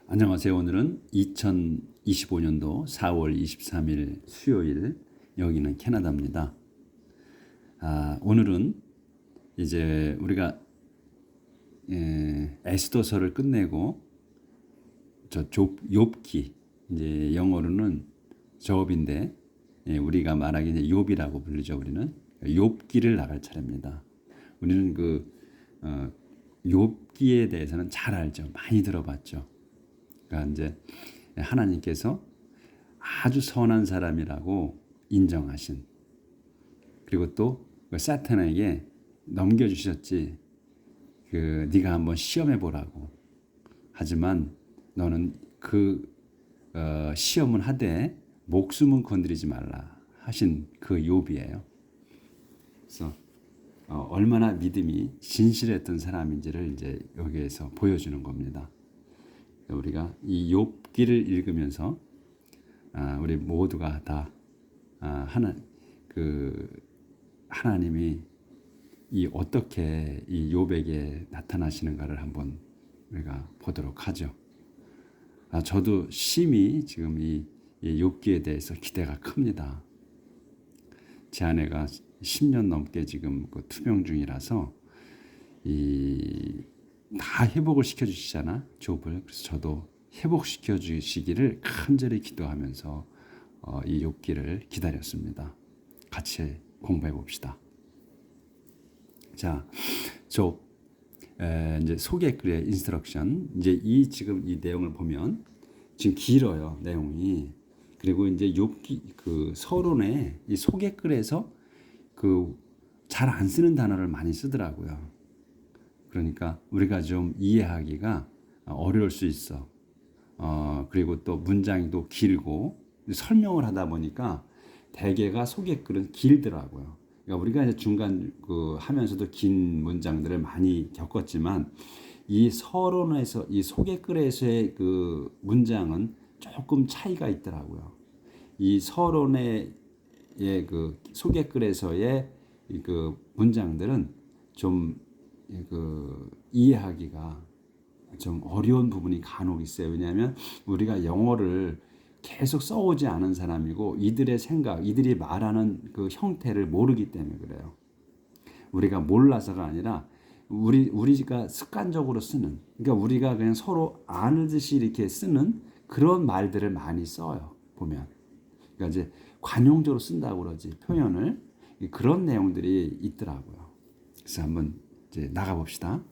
안녕하세요. 오늘은 2025년도 4월 23일 수요일, 여기는 캐나다입니다. 오늘은 이제 우리가 에스더서를 끝내고 욥기, 이제 영어로는 저업인데 우리가 말하기 이제 욥이라고 부르죠. 우리는 욥기를 나갈 차례입니다. 우리는 욥기에 대해서는 잘 알죠. 많이 들어봤죠. 그러니까 이제 하나님께서 아주 선한 사람이라고 인정하신, 그리고 또 사탄에게 넘겨주셨지. 네가 한번 시험해 보라고. 하지만 너는 시험은 하되 목숨은 건드리지 말라 하신 그 욥이에요. 그래서 얼마나 믿음이 진실했던 사람인지를 이제 여기에서 보여주는 겁니다. 우리가 이 욥기를 읽으면서 우리 모두가 다 하나님이 어떻게 이 욥에게 나타나시는가를 한번 우리가 보도록 하죠. 저도 심히 지금 이 욥기에 대해서 기대가 큽니다. 제 아내가 10년 넘게 지금 투병 중이라서 다 회복을 시켜주시잖아, 욥을. 그래서 저도 회복시켜 주시기를 간절히 기도하면서 이 욥기를 기다렸습니다. 같이 공부해 봅시다. 자, 욥 이제 소개글의 인스트럭션. 이제 지금 이 내용을 보면 지금 길어요, 내용이. 그리고 이제 욥기 서론에 이 소개글에서 잘 안 쓰는 단어를 많이 쓰더라고요. 그러니까 우리가 좀 이해하기가 어려울 수 있어. 그리고 또 문장이 또 길고 설명을 하다 보니까 대개가 소개글은 길더라고요. 그러니까 우리가 이제 중간 하면서도 긴 문장들을 많이 겪었지만 이 서론에서 이 소개글에서의 문장은 조금 차이가 있더라고요. 이 서론의 소개글에서의 문장들은 좀 이해하기가 좀 어려운 부분이 간혹 있어요. 왜냐하면 우리가 영어를 계속 써오지 않은 사람이고 이들의 생각, 이들이 말하는 형태를 모르기 때문에 그래요. 우리가 몰라서가 아니라 우리가 습관적으로 쓰는, 그러니까 우리가 그냥 서로 아는 듯이 이렇게 쓰는 그런 말들을 많이 써요. 보면. 그러니까 이제 관용적으로 쓴다고 그러지, 표현을. 그런 내용들이 있더라고요. 그래서 한번 이제 나가봅시다.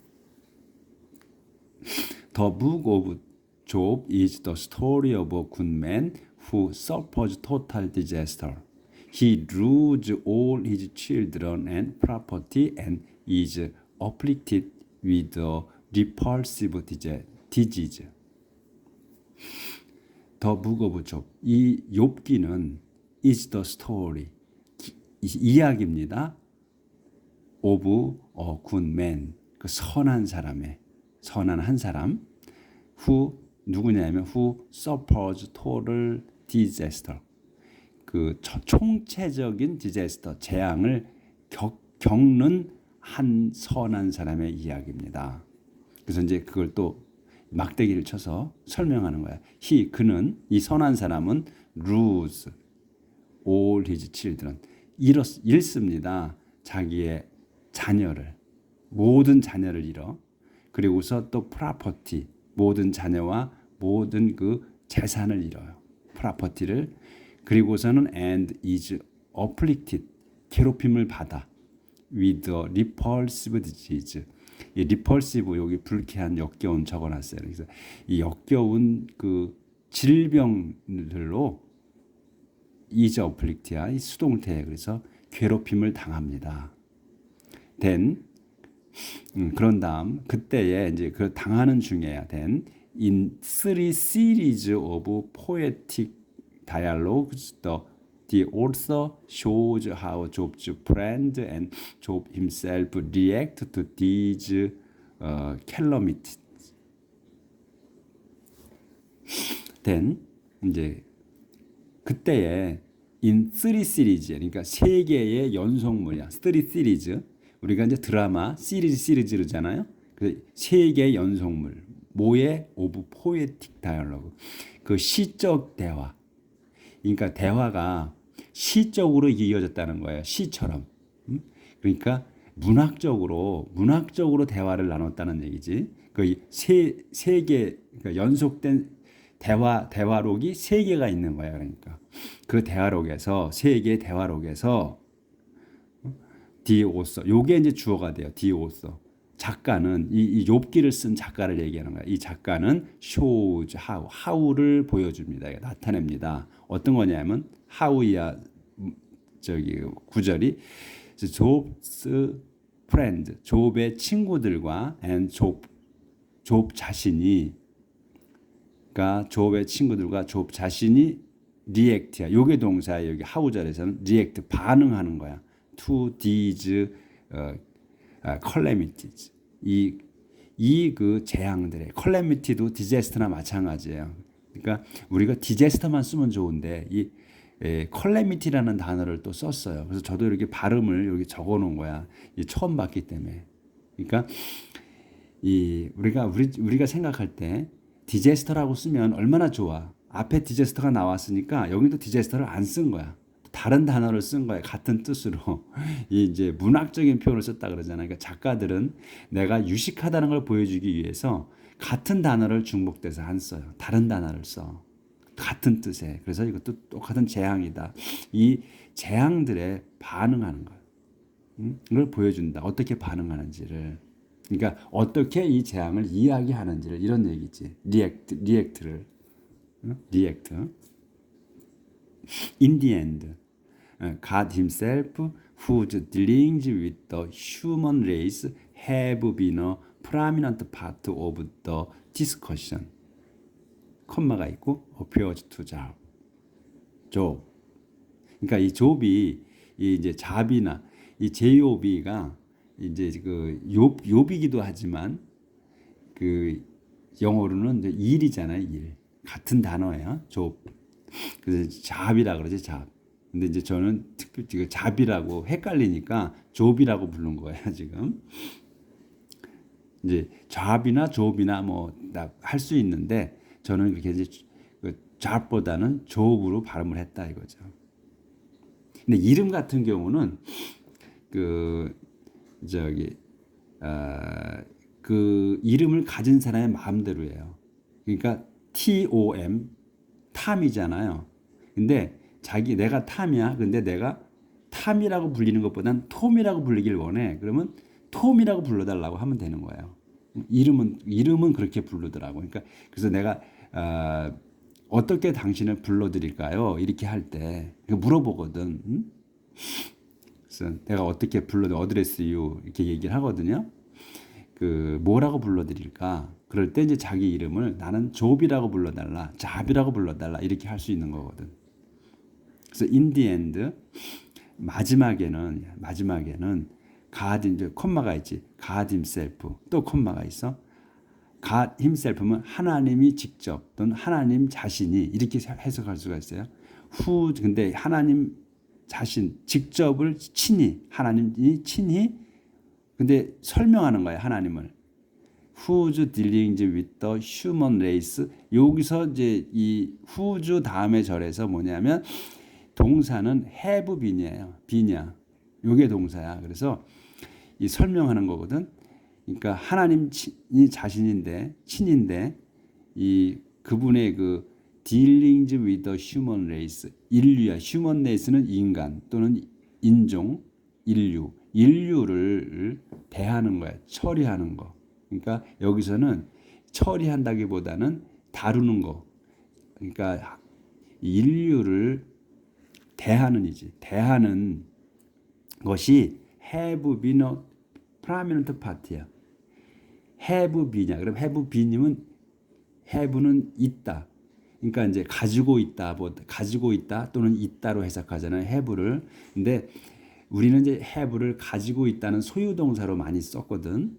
The book of Job is the story of a good man who suffers total disaster. He loses all his children and property and is afflicted with a repulsive disease. The book of Job. 이 욥기는 is the story. 이야기입니다. of a good man. 선한 사람의, 선한 한 사람. who 누구냐면 who suffers total disaster. 총체적인 disaster, 재앙을 겪는 한 선한 사람의 이야기입니다. 그래서 이제 그걸 또 막대기를 쳐서 설명하는 거야. 그는, 이 선한 사람은 lose all his children. 잃습니다. 자기의 자녀를, 모든 자녀를 잃어. 그리고서 또 property, 모든 자녀와 모든 재산을 잃어요. 프로퍼티를. 그리고서는 and is afflicted, 괴롭힘을 받아. with a repulsive disease. 이 repulsive, 여기 불쾌한, 역겨운 적어놨어요. 그래서 이 역겨운 질병들로 is afflicted야, 이 수동태. 그래서 괴롭힘을 당합니다. then 그런 다음 그때에 이제 당하는 중에야 then in three series of poetic dialogues the author shows how Job's friend and Job himself react to these calamities. then 이제 그때에 in three series, 그러니까 세 개의 연속물이야. three series. 우리가 이제 드라마 시리즈잖아요. 세 개의 연속물, 뭐의 오브 포에틱 다이얼로그. 그 시적 대화. 그러니까 대화가 시적으로 이어졌다는 거예요. 시처럼. 그러니까 문학적으로 대화를 나눴다는 얘기지. 그세 개 그러니까 연속된 대화록이 세 개가 있는 거야. 그러니까 그 대화록에서 세 개의 대화록에서 디오서 요게 이제 주어가 돼요. 디오서 작가는 이 욥기를 쓴 작가를 얘기하는 거야. 이 작가는 shows how를 보여줍니다. 나타냅니다. 어떤 거냐면 how이야 저기 구절이 Job's friend 욥의 친구들과 and 욥 자신이 그러니까 욥의 친구들과 욥 자신이 react야. 요게 동사야. 여기 하우절에서는 react 반응하는 거야. to these calamities. 이 그 재앙들의 calamity도 disaster나 마찬가지예요. 그러니까 우리가 disaster만 쓰면 좋은데 이 calamity라는 단어를 또 썼어요. 그래서 저도 이렇게 발음을 여기 적어 놓은 거야. 처음 봤기 때문에. 그러니까 우리가 생각할 때 디제스터라고 쓰면 얼마나 좋아. 앞에 디제스터가 나왔으니까 여기도 디제스터를 안 쓴 거야. 다른 단어를 쓴 거야. 같은 뜻으로. 이제 문학적인 표현을 썼다 그러잖아요. 그러니까 작가들은 내가 유식하다는 걸 보여주기 위해서 같은 단어를 중복돼서 안 써요. 다른 단어를 써. 같은 뜻에. 그래서 이것도 똑같은 재앙이다. 이 재앙들에 반응하는 거야. 이걸 보여준다. 어떻게 반응하는지를. 그러니까 어떻게 이 재앙을 이야기하는지를 이런 얘기지. 리액트를. 리액트. In the end, God himself, whose dealings with the human race have been a prominent part of the discussion. 콤마가 있고 appears to Job. Job. 그러니까 이 욥이 이제 잡이나 이 제요비가 이제 그 욥이기도 하지만 그 영어로는 이제 일이잖아요. 일. 같은 단어예요. 욥. 그래서 잡이라 그러지 잡. 근데 이제 저는 특별히 잡이라고 헷갈리니까 욥이라고 부른 거예요 지금. 이제 잡이나 욥이나 뭐 할 수 있는데 저는 그렇게 이제 잡보다는 욥으로 발음을 했다 이거죠. 근데 이름 같은 경우는 그 저기 그 이름을 가진 사람의 마음대로예요. 그러니까 TOM 탐이잖아요. 근데 내가 탐이야. 근데 내가 탐이라고 불리는 것보단 톰이라고 불리길 원해. 그러면 톰이라고 불러달라고 하면 되는 거예요. 이름은 그렇게 부르더라고. 그러니까 그래서 내가 어떻게 당신을 불러드릴까요? 이렇게 할 때 물어보거든. 응? 그래서 내가 어떻게 어드레스 유 이렇게 얘기를 하거든요. 그 뭐라고 불러드릴까? 그럴 때 이제 자기 이름을 나는 욥이라고 불러달라, 잡이라고 불러달라 이렇게 할 수 있는 거거든. 그래서 in the end 마지막에는 God 이제 콤마가 있지. God himself 또 콤마가 있어. God himself면 하나님이 직접 또는 하나님 자신이 이렇게 해석할 수가 있어요. 근데 하나님 자신 직접을 하나님이 친히 근데 설명하는 거예요. 하나님을. Whose dealings with the human race. 여기서 이제 이 whose 다음에 절에서 뭐냐면 동사는 have been이에요. been이야. 요게 동사야. 그래서 이 설명하는 거거든. 그러니까 하나님이 자신인데 친인데 이 그분의 그 dealings with the human race 인류야. human race는 인간 또는 인종, 인류를 대하는 거야. 처리하는 거. 그러니까 여기서는 처리한다기보다는 다루는 거. 그러니까 인류를 대하는 것이 have been a prominent part야. have been이야. 그럼 have been이면 have는 있다. 그러니까 이제 가지고 있다 또는 있다로 해석하잖아요. have를. 근데 우리는 이제 have를 가지고 있다는 소유 동사로 많이 썼거든.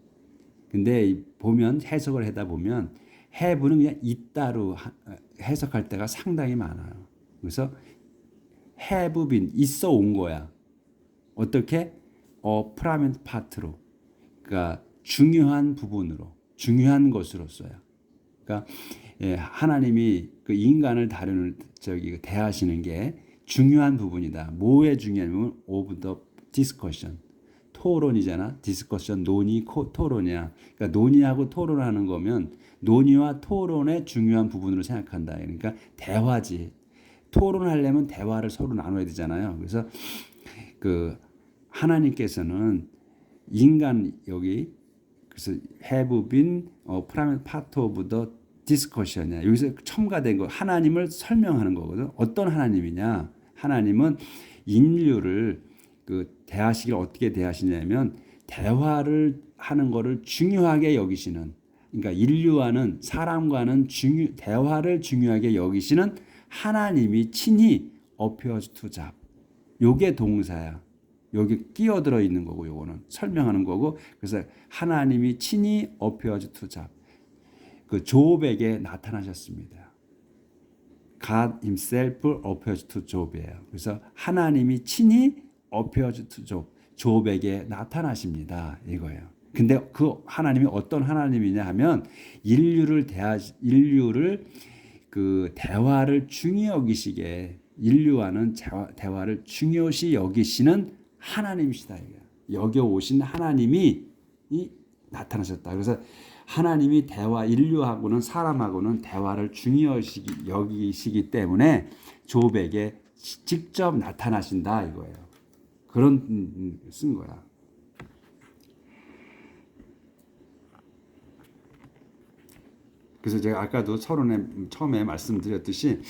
근데 보면 해석을 하다 보면 have는 그냥 있다로 해석할 때가 상당히 많아요. 그래서 have been 있어 온 거야. 어떻게? prominent part로. 그러니까 중요한 부분으로, 중요한 것으로써요. 그러니까 하나님이 그 인간을 다루는 대하시는 게 중요한 부분이다. 뭐에 중요하냐면 of the discussion. 토론이잖아. 디스커션, 논의, 토론이야. 그러니까 논의하고 토론하는 거면 논의와 토론의 중요한 부분으로 생각한다. 그러니까 대화지. 토론하려면 대화를 서로 나눠야 되잖아요. 그래서 그 하나님께서는 인간 여기 그래서 have been part of the discussion이야. 여기서 첨가된 거 하나님을 설명하는 거거든. 어떤 하나님이냐? 하나님은 인류를 그 대하시길 어떻게 대하시냐면 대화를 하는 거를 중요하게 여기시는, 그러니까 인류와는 사람과는 대화를 중요하게 여기시는 하나님이 친히 appears to Job. 요게 동사야. 여기 끼어들어 있는 거고 요거는 설명하는 거고. 그래서 하나님이 친히 appears to Job. 그 조업에게 나타나셨습니다. God himself appears to Job이에요. 그래서 하나님이 친히 appears to Job. 조업에게 나타나십니다. 이거예요. 근데 그 하나님이 어떤 하나님이냐 하면 인류를 그 대화를 중요 여기시게 인류와는 대화를 중요시 여기시는 하나님이시다. 여겨 오신 하나님이 나타나셨다. 그래서 하나님이 인류하고는 사람하고는 대화를 중요시 여기시기 때문에 조업에게 직접 나타나신다 이거예요. 그런 쓴 거야. 그래서 제가 아까도 서론에 처음에 말씀드렸듯이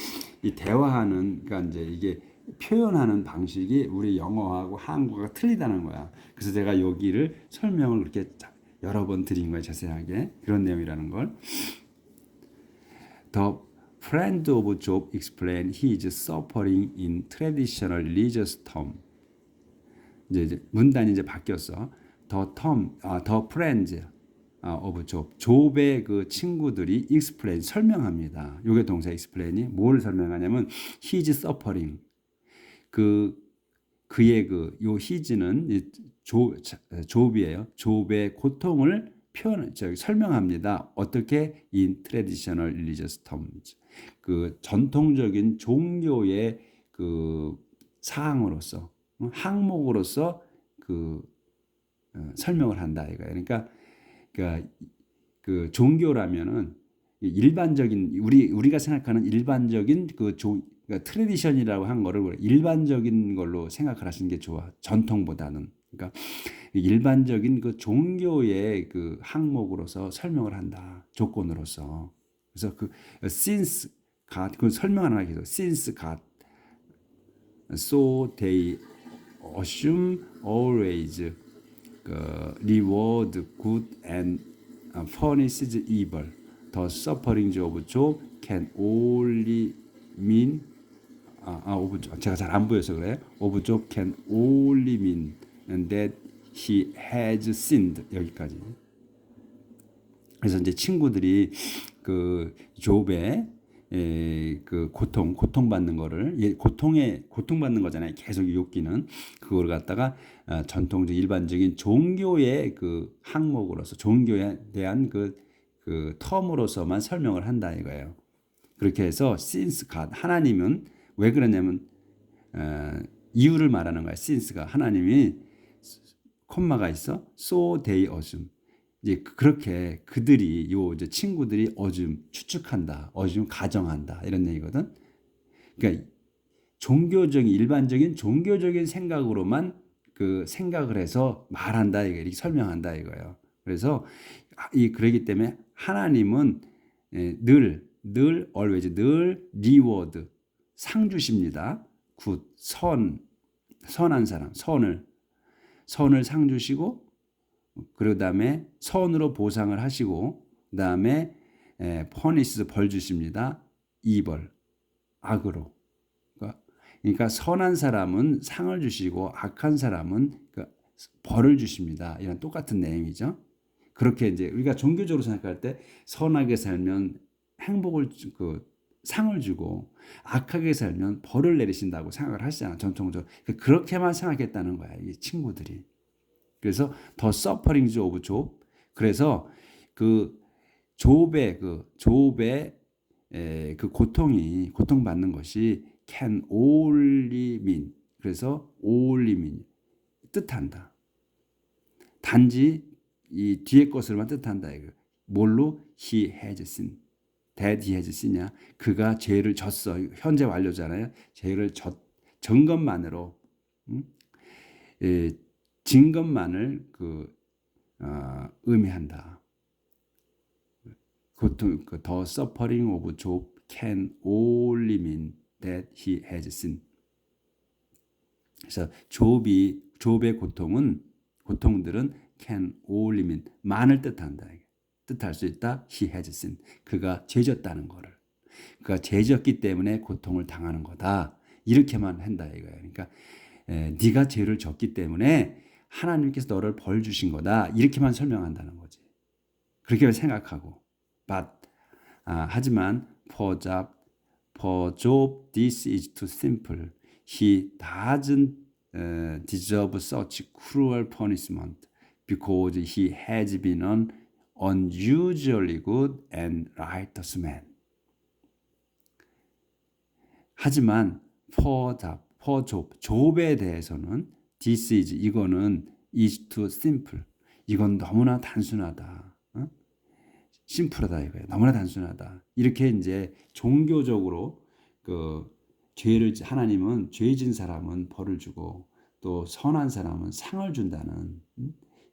이 대화하는, 그러니까 이제 이게 표현하는 방식이 우리 영어하고 한국어가 틀리다는 거야. 그래서 제가 여기를 설명을 그렇게 여러 번 드린 거예요. 자세하게. 그런 내용이라는 걸. The friend of Job explained his suffering in traditional religious term. 이제 문단이 이제 바뀌었어. The friends of Job. Job의 그 친구들이 explain, 설명합니다. 요게 동사 explain이 뭘 설명하냐면 his suffering. 그의 요 his는 좁이에요. 좁의 고통을 설명합니다. 어떻게? In traditional religious terms. 그 전통적인 종교의 그 사항으로서, 항목으로서 설명을 한다 이거예요. 그러니까 그 종교라면은 일반적인 우리가 생각하는 일반적인 그러니까 트레디션이라고 한 거를 일반적인 걸로 생각을 하시는 게 좋아. 전통보다는. 그러니까 일반적인 그 종교의 그 항목으로서 설명을 한다. 조건으로서. 그래서 since God 그 설명하는 거 계속 since God so they assume always reward good and punishes evil. The sufferings of Job can only mean 제가 잘 안 보여서 그래요. Of Job can only mean that he has sinned. 여기까지. 그래서 이제 친구들이 그 욥의 그 고통받는 거를 고통받는 거잖아요. 계속 욥기는 그걸 갖다가 전통적 일반적인 종교의 그 항목으로서 종교에 대한 그 텀으로서만 설명을 한다 이거예요. 그렇게 해서 since God 하나님은 왜 그러냐면 이유를 말하는 거야. since가 하나님이 콤마가 있어. so they assume. 이제 그렇게 그들이 이제 친구들이 추측한다, 가정한다 이런 얘기거든. 그러니까 일반적인 종교적인 생각으로만 그 생각을 해서 말한다 이렇게 설명한다 이거예요. 그래서 그러기 때문에 하나님은 늘 always 늘 reward 상 주십니다. 선한 사람 선을 상 주시고. 그 다음에 선으로 보상을 하시고 그 다음에 퍼니스 벌 주십니다. 이벌 악으로. 그러니까 선한 사람은 상을 주시고 악한 사람은 벌을 주십니다. 이런 똑같은 내용이죠. 그렇게 이제 우리가 종교적으로 생각할 때 선하게 살면 행복을 상을 주고 악하게 살면 벌을 내리신다고 생각을 하시잖아. 전통적으로 그렇게만 생각했다는 거야. 이 친구들이. 그래서 더 서퍼링즈 오브 좁. 그래서 좁의 그 고통받는 것이 can only mean, 그래서 only mean 뜻한다. 단지 이 뒤에 것을만 뜻한다 이거. 뭘로? he has sinned. that he has sinn이냐? 그가 죄를 졌어. 현재 완료잖아요. 죄를 전 것만으로, 진 것만을 의미한다. 고통, the suffering of Job can only mean that he has sinned. 그래서 좁의 고통들은 can only mean 만을 뜻한다. 뜻할 수 있다. he has sinned. 그가 죄졌다는 거를. 그가 죄졌기 때문에 고통을 당하는 거다. 이렇게만 한다 이거예요. 그러니까 네가 죄를 졌기 때문에 하나님께서 너를 벌 주신 거다. 이렇게만 설명한다는 거지. 그렇게 생각하고. 하지만 for Job this is too simple. He doesn't deserve such cruel punishment because he has been an unusually good and righteous man. 하지만 for Job에 대해서는 this is 이거는 is too simple. 이건 너무나 단순하다. 심플하다 이거예요. 너무나 단순하다. 이렇게 이제 종교적으로 하나님은 죄진 사람은 벌을 주고 또 선한 사람은 상을 준다는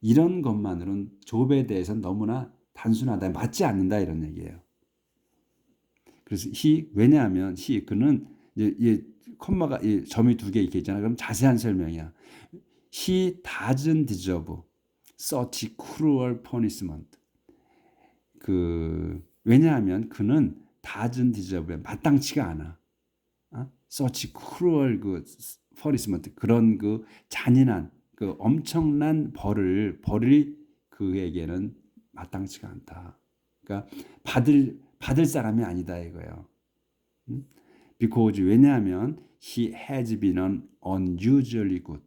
이런 것만으로는 욥에 대해서는 너무나 단순하다. 맞지 않는다 이런 얘기예요. 그래서 왜냐하면 그는 이제 콤마가 점이 2개 이렇게 있잖아요. 그럼 자세한 설명이야. He doesn't deserve such cruel punishment. 왜냐하면 그는 doesn't deserve 마땅치가 않아. such cruel punishment 그런 잔인한 엄청난 벌이 그에게는 마땅치가 않다. 그러니까 받을 사람이 아니다 이거예요. because 왜냐하면 he has been unusually good.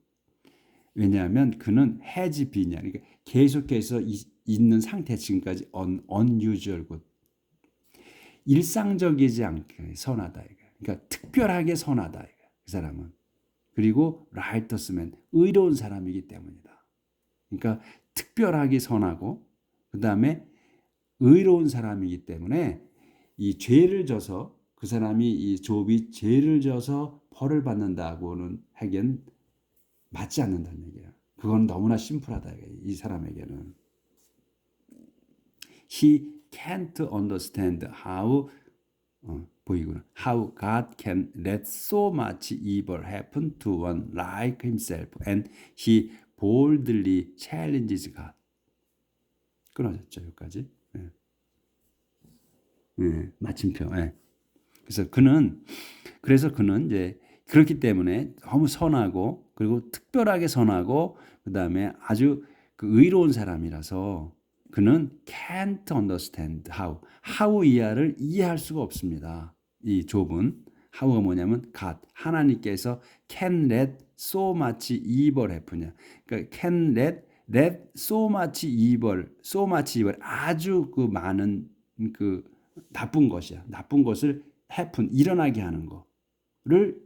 왜냐하면 그는 has been이야. 그러니까 계속해서 있는 상태 지금까지 unusual good. 일상적이지 않게 선하다 이거. 그러니까 특별하게 선하다 이거. 그 사람은. 그리고 righteous man 의로운 사람이기 때문이다. 그러니까 특별하게 선하고 그다음에 의로운 사람이기 때문에 이 죄를 져서 그 사람이 이 욥이 죄를 져서 벌을 받는다고는 하기엔 맞지 않는다는 얘기야. 그건 너무나 심플하다 이 사람에게는. He can't understand how God can let so much evil happen to one like himself, and he boldly challenges God. 끊어졌죠 여기까지. 마침표. 그래서 그는 이제 그렇기 때문에 너무 선하고 그리고 특별하게 선하고 그다음에 아주 의로운 사람이라서 그는 can't understand how 이하를 이해할 수가 없습니다. 이 욥은 how가 뭐냐면 God 하나님께서 can let so much evil happen. 그러니까 can let so much evil 아주 많은 나쁜 것이야. 나쁜 것을 happen 일어나게 하는 거를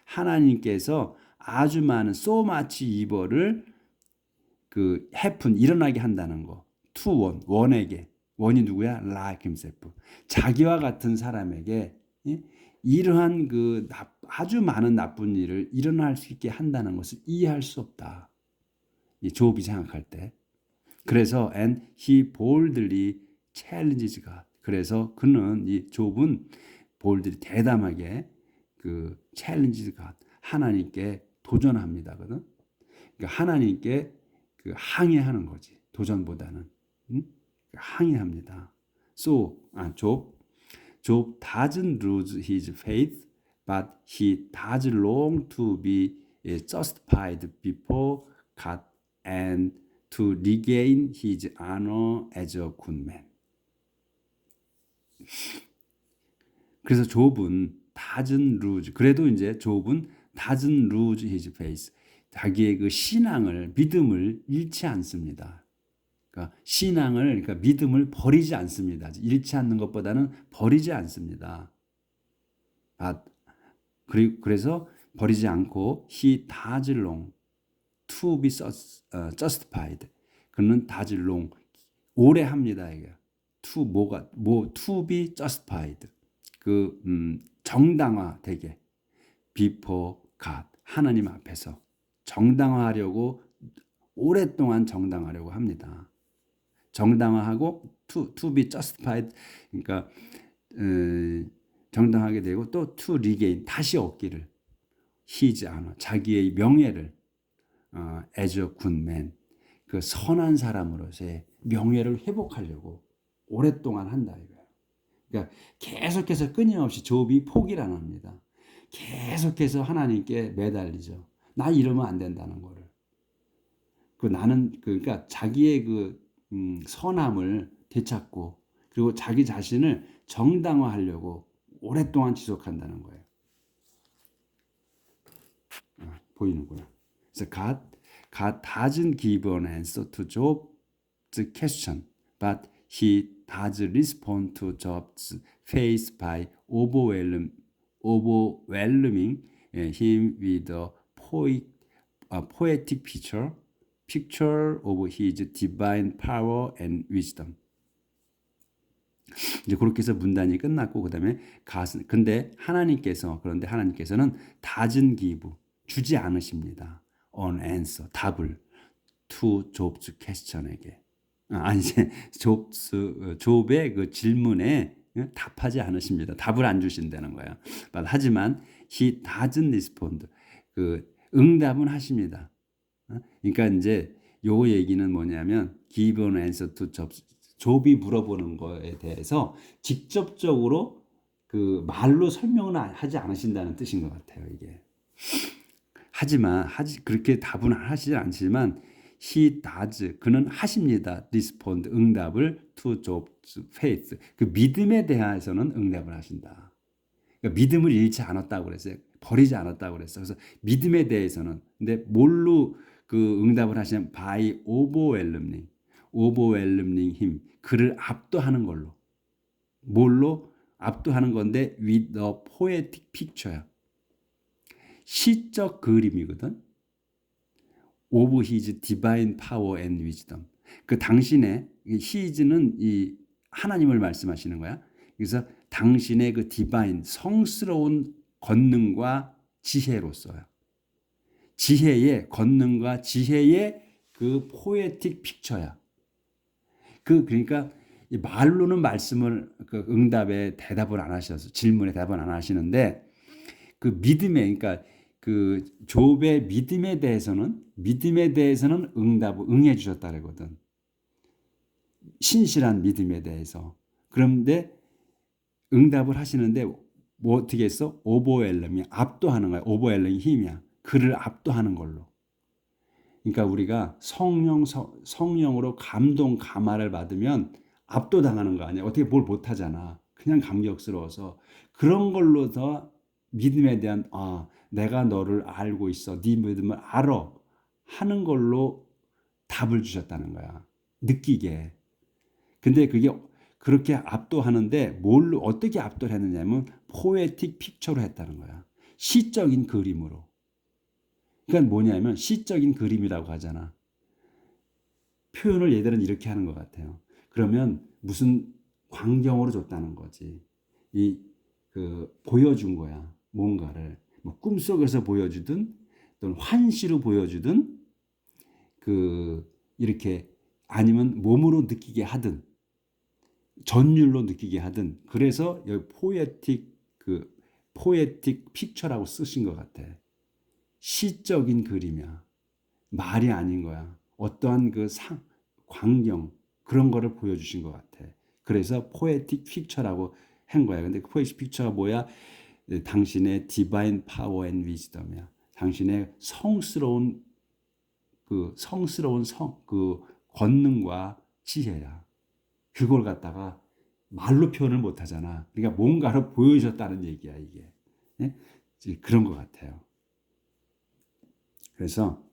하나님께서 아주 많은 so much evil을 happen 일어나게 한다는 거. to 원에게. 원이 누구야? like himself. 자기와 같은 사람에게 이러한 아주 많은 나쁜 일을 일어날 수 있게 한다는 것을 이해할 수 없다. 이 욥이 생각할 때. 그래서 and he boldly challenges God. 그래서 이 욥은 boldly 대담하게 challenges God. 하나님께 도전합니다거든. 그러니까 하나님께 항의하는 거지. 도전보다는 항의합니다. Job doesn't lose his faith, but he does long to be justified before God and to regain his honor as a good man. 그래서 욥은 doesn't lose. 그래도 이제 욥은 doesn't lose his faith. 자기의 신앙을 믿음을 잃지 않습니다. 그러니까 신앙을 그러니까 믿음을 버리지 않습니다. 잃지 않는 것보다는 버리지 않습니다. 그래서 버리지 않고 he does long to be justified. 그는 does long 오래 합니다. 이게 to be justified 정당화되게 before God 하나님 앞에서 정당화하려고 오랫동안 정당하려고 합니다. 정당화하고 to be justified 그러니까 정당하게 되고 또 to regain 다시 얻기를 his honor 자기의 명예를 as a good man 그 선한 사람으로서의 명예를 회복하려고 오랫동안 한다 이거예요. 그러니까 계속해서 끊임없이 욥이 포기를 안 합니다. 계속해서 하나님께 매달리죠. 나 이러면 안 된다는 거를. 나는 그러니까 자기의 선함을 되찾고 그리고 자기 자신을 정당화하려고 오랫동안 지속한다는 거예요. 보이는구나. 그래서 God doesn't give an answer to Job's question, but he does respond to Job's faith by overwhelming him with a poetic picture of his divine power and wisdom. 이제 그렇게 해서 문단이 끝났고 그다음에 그런데 하나님께서는 doesn't give 주지 않으십니다. an answer 답을 to Job's question에게 이제 욥의 그 질문에 답하지 않으십니다. 답을 안 주신다는 거예요. 하지만 he doesn't respond 응답은 하십니다. 그러니까 이제 요 얘기는 뭐냐면 give an answer to 욥이 물어보는 거에 대해서 직접적으로 말로 설명은 하지 않으신다는 뜻인 것 같아요. 이게 하지만 그렇게 답은 하시지 않지만 he does 그는 하십니다. respond 응답을 to Job's faith 믿음에 대해서는 응답을 하신다. 그러니까 믿음을 잃지 않았다고 그랬어요. 버리지 않았다고 그랬어요. 그래서 믿음에 대해서는 근데 뭘로 응답을 하시냐면 by overwhelming him 그를 압도하는 걸로 뭘로 압도하는 건데 with a poetic picture야. 시적 그림이거든. of his divine power and wisdom. 당신의 his는 이 하나님을 말씀하시는 거야. 그래서 당신의 divine 성스러운 권능과 지혜로서요. 지혜의 권능과 지혜의 포에틱 픽처야. 그러니까 말로는 말씀을 응답에 대답을 안 하셔서 질문에 대답을 안 하시는데 믿음에 그러니까 욥의 믿음에 대해서는 응답을 응해 주셨다 그러거든. 신실한 믿음에 대해서. 그런데 응답을 하시는데 뭐 어떻게 했어? 오버웰럼이 압도하는 거야. 오버웰럼이 힘이야. 그를 압도하는 걸로. 그러니까 우리가 성령으로 감동 감화를 받으면 압도당하는 거 아니야. 어떻게 뭘 못하잖아. 그냥 감격스러워서 그런 걸로 더 믿음에 대한 내가 너를 알고 있어. 네 믿음을 알아. 하는 걸로 답을 주셨다는 거야. 느끼게. 근데 그게 그렇게 압도하는데 뭘로 어떻게 압도를 했느냐면 포에틱 픽처로 했다는 거야. 시적인 그림으로. 그러니까 뭐냐면 시적인 그림이라고 하잖아. 표현을 얘들은 이렇게 하는 것 같아요. 그러면 무슨 광경으로 줬다는 거지. 보여준 거야. 뭔가를 뭐 꿈속에서 보여주든 또는 환시로 보여주든 이렇게 아니면 몸으로 느끼게 하든 전율로 느끼게 하든 그래서 여기 포에틱 픽처라고 쓰신 것 같아. 시적인 그림이야. 말이 아닌 거야. 어떠한 광경 그런 거를 보여주신 것 같아. 그래서 포에틱 픽처라고 한 거야. 근데 포에틱 픽처가 뭐야? 당신의 디바인 파워 앤 위즈덤이야. 당신의 성스러운 권능과 지혜야. 그걸 갖다가 말로 표현을 못 하잖아. 그러니까 뭔가를 보여주셨다는 얘기야, 이게. 네? 그런 것 같아요. 그래서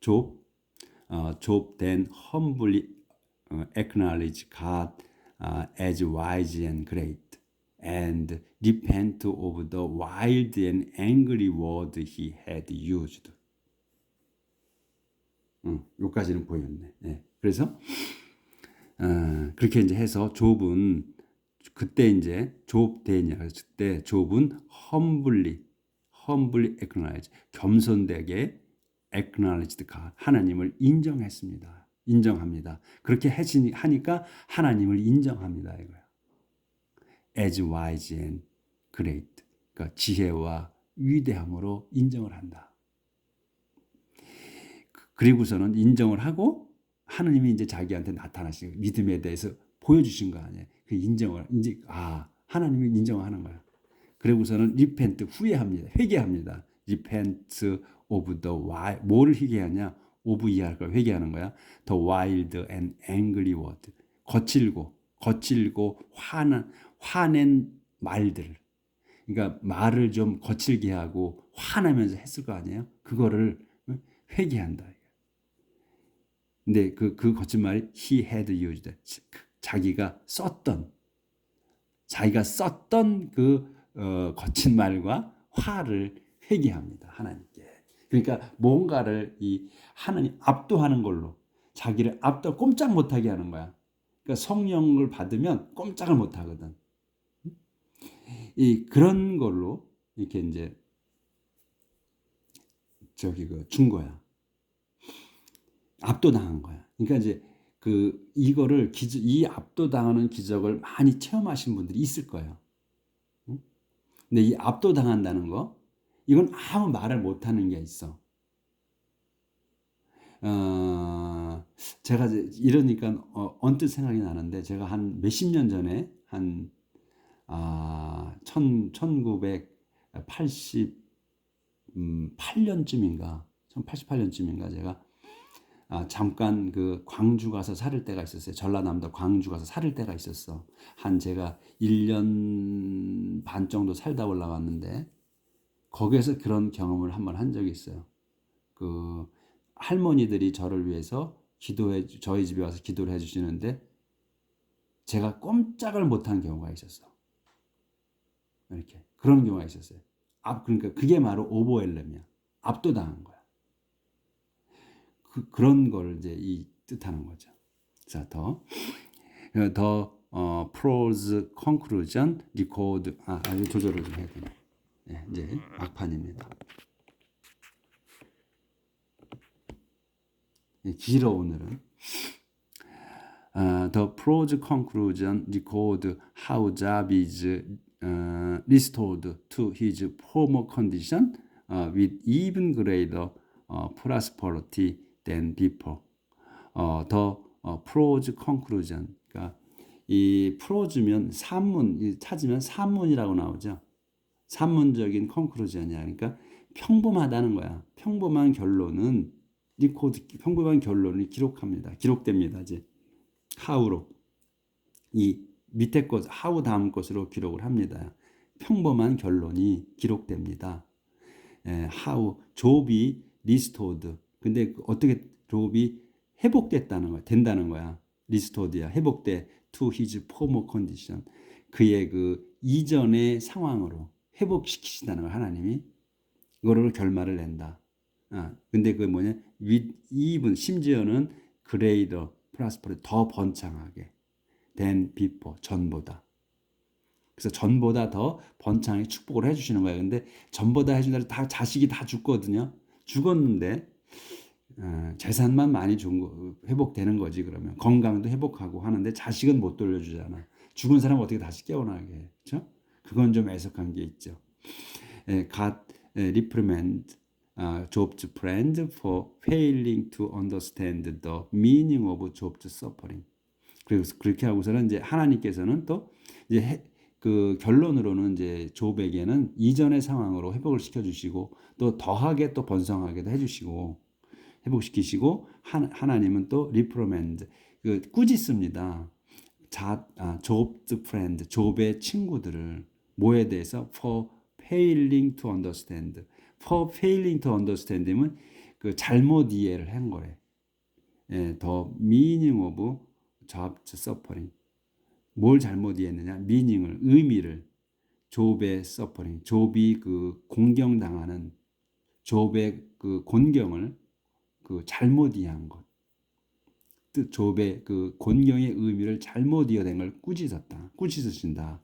Job then humbly acknowledge God as wise and great and repent of the wild and angry word he had used. 여기까지는 보였네. 네. 그래서 그렇게 이제 해서 욥은 그때 이제 욥 대냐 그때 욥은 humbly acknowledge 겸손되게 acknowledged God 하나님을 인정했습니다. 인정합니다. 그렇게 하니까 하나님을 인정합니다. 이거야. As wise and great. 그러니까 지혜와 위대함으로 인정을 한다. 그리고서는 인정을 하고 하나님이 이제 자기한테 나타나신 믿음에 대해서 보여주신 거 아니에요. 그 인정을 이제 하나님을 인정하는 거야. 그리고서는 repent 후회합니다. 회개합니다. repent of the wild 뭐를 회개하냐? of 이해할 걸 회개하는 거야. the wild and angry word 거칠고 화낸 말들. 그러니까 말을 좀 거칠게 하고 화나면서 했을 거 아니에요. 그거를 회개한다. 근데 그 거친 말이 he had used 자기가 썼던 그 거친 말과 화를 회개합니다. 하나님께. 그러니까 뭔가를 이 하나님 압도하는 걸로 자기를 꼼짝 못하게 하는 거야. 그러니까 성령을 받으면 꼼짝을 못하거든. 그런 걸로 이렇게 이제 준 거야. 압도당한 거야. 그러니까 이제 이거를 이 압도당하는 기적을 많이 체험하신 분들이 있을 거예요. 근데 이 압도당한다는 거, 이건 아무 말을 못하는 게 있어. 제가 이러니까 언뜻 생각이 나는데 제가 한 몇십 년 전에 한 1988년쯤인가 1988년쯤인가 제가 잠깐 그 광주 가서 살을 때가 있었어요. 전라남도 광주 가서 살을 때가 있었어. 한 제가 1년 반 정도 살다 올라왔는데 거기에서 그런 경험을 한번 한 적이 있어요. 그 할머니들이 저를 위해서 저희 집에 와서 기도를 해주시는데 제가 꼼짝을 못한 경우가 있었어. 이렇게 그런 경우가 있었어요. 그러니까 그게 바로 오버웰럼이야. 압도당한 거야. 그런 걸 이제 이 뜻하는 거죠. 자, 더 prose conclusion record 조절을 좀 해야 되네. 네, 이제 막판입니다. 길어 오늘은. The prose conclusion record how Job is restored to his former condition with even greater prosperity than before. The prose conclusion. 그러니까 이 prose면 산문 찾으면 산문이라고 나오죠. 산문적인 conclusion이야. 그러니까 평범하다는 거야. 평범한 결론이 기록합니다. 기록됩니다. 이제 how로 이 밑에 것 how 다음 것으로 기록을 합니다. 평범한 결론이 기록됩니다. how 욥이 restored. 근데 어떻게 욥이 된다는 거야. restored야. 회복돼 to his former condition. 그의 그 이전의 상황으로 회복시키신다는 거야. 하나님이 이거를 결말을 낸다. 근데 그 뭐냐? with even 심지어는 greater prosperity 더 번창하게 than before 전보다. 그래서 전보다 더 번창하게 축복을 해주시는 거야. 근데 전보다 해준다고 다 자식이 다 죽거든요. 죽었는데 재산만 많이 회복되는 거지. 그러면 건강도 회복하고 하는데 자식은 못 돌려주잖아. 죽은 사람 어떻게 다시 깨어나게 해? 그렇죠? 그건 좀 애석한 게 있죠. God reprimand Job's friend for failing to understand the meaning of Job's suffering. 그래서 그렇게 하고서는 이제 하나님께서는 또 이제 그 결론으로는 이제 욥에게는 이전의 상황으로 회복을 시켜주시고 또 더하게 또 번성하게도 해주시고 회복시키시고 하나님은 또 reprimand 꾸짖습니다. Job's friend 욥의 친구들을 뭐에 대해서 for failing to understand. for failing to understand면 그 잘못 이해를 한 거래. The meaning of job suffering. 뭘 잘못 이해했느냐? meaning을, 의미를. 욥의 suffering, 욥이 그 공경당하는 욥의 그 곤경을 그 잘못 이해한 것. 뜻 욥의 그 곤경의 의미를 잘못 이해된 걸 꾸짖으신다.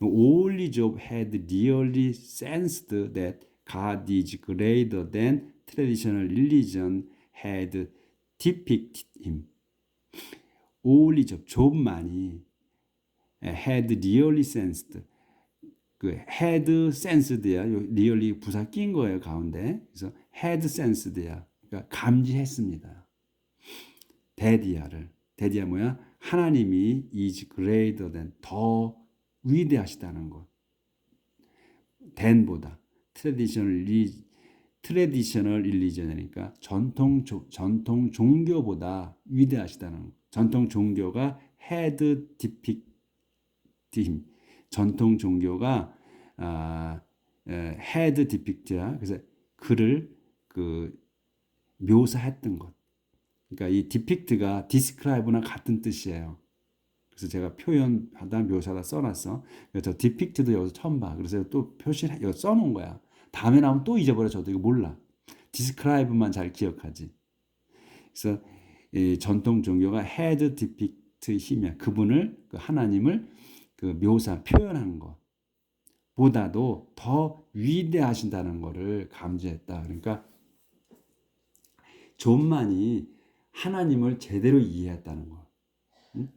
Only Job had really sensed that God is greater than traditional religion had depicted him. Only Job, 욥만이 had really sensed. 그 had sensed야, really 부사 낀 거예요 가운데. 그래서 had sensed야, 그러니까 감지했습니다. 데디야 뭐야? 하나님이 is greater than, 더 위대하시다는 것. than보다 traditional religion이니까 전통 종교보다 위대하시다는 것. 전통 종교가 had depicted him. 전통 종교가 had depict야. 그래서 그를 그 묘사했던 것. 그러니까 이 depict가 describe나 같은 뜻이에요. 그래서 제가 표현하다 묘사다 써놨어. 그래서 depict도 여기서 처음 봐. 그래서 또 표시를 여기 써놓은 거야. 다음에 나오면 또 잊어버려. 저도 이거 몰라. describe만 잘 기억하지. 그래서 이 전통 종교가 had depict him이야. 그분을, 그 하나님을 그 묘사, 표현한 것 보다도 더 위대하신다는 것을 감지했다. 그러니까 존만이 하나님을 제대로 이해했다는 거.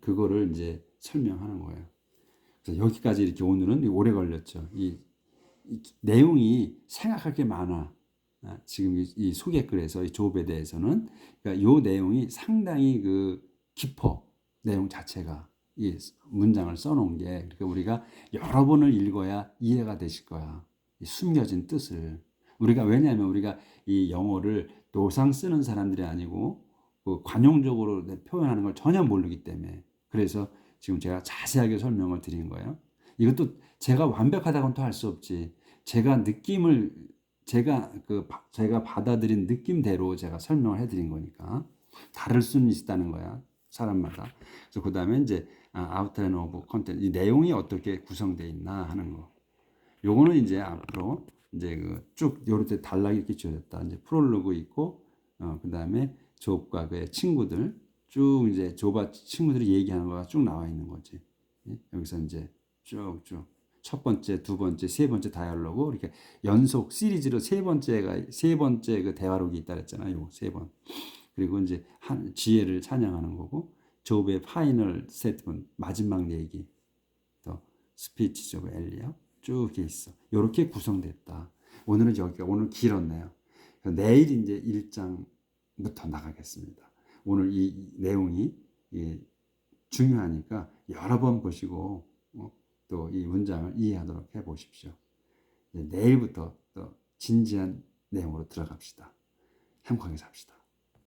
그거를 이제 설명하는 거예요. 그래서 여기까지 이렇게 오늘은 오래 걸렸죠. 이 내용이 생각할 게 많아. 지금 이 소개글에서 이 욥에 대해서는, 그러니까 이 내용이 상당히 그 깊어. 내용 자체가. 이 문장을 써놓은 게, 그러니까 우리가 여러 번을 읽어야 이해가 되실 거야. 이 숨겨진 뜻을. 왜냐하면 우리가 이 영어를 노상 쓰는 사람들이 아니고 그 관용적으로 표현하는 걸 전혀 모르기 때문에, 그래서 지금 제가 자세하게 설명을 드린 거예요. 이것도 제가 완벽하다고는 또 할 수 없지. 제가 받아들인 느낌대로 제가 설명을 해드린 거니까 다를 수는 있다는 거야, 사람마다. 그래서 그 다음에 이제 아웃라인 오브 컨텐츠, 이 내용이 어떻게 구성되어 있나 하는 거. 요거는 이제 앞으로 이제 쭉 요렇게 단락이 이렇게 지어졌다. 이제 프롤로그 있고, 그 다음에 욥과 그의 친구들 쭉 이제 욥과 친구들이 얘기하는 거가 쭉 나와 있는 거지. 여기서 이제 쭉쭉 첫 번째, 두 번째, 세 번째 다이얼로그 이렇게 연속 시리즈로 세 번째 그 대화록이 있다 그랬잖아요. 세 번. 그리고 이제 지혜를 찬양하는 거고, 욥의 파이널 세트먼, 마지막 얘기, 또 스피치 오브 엘리야 쭉 이렇게 있어. 이렇게 구성됐다. 오늘은 오늘 길었네요. 내일 이제 1장부터 나가겠습니다. 오늘 이 내용이 중요하니까 여러 번 보시고 또 이 문장을 이해하도록 해보십시오. 내일부터 또 진지한 내용으로 들어갑시다. 행복하게 삽시다.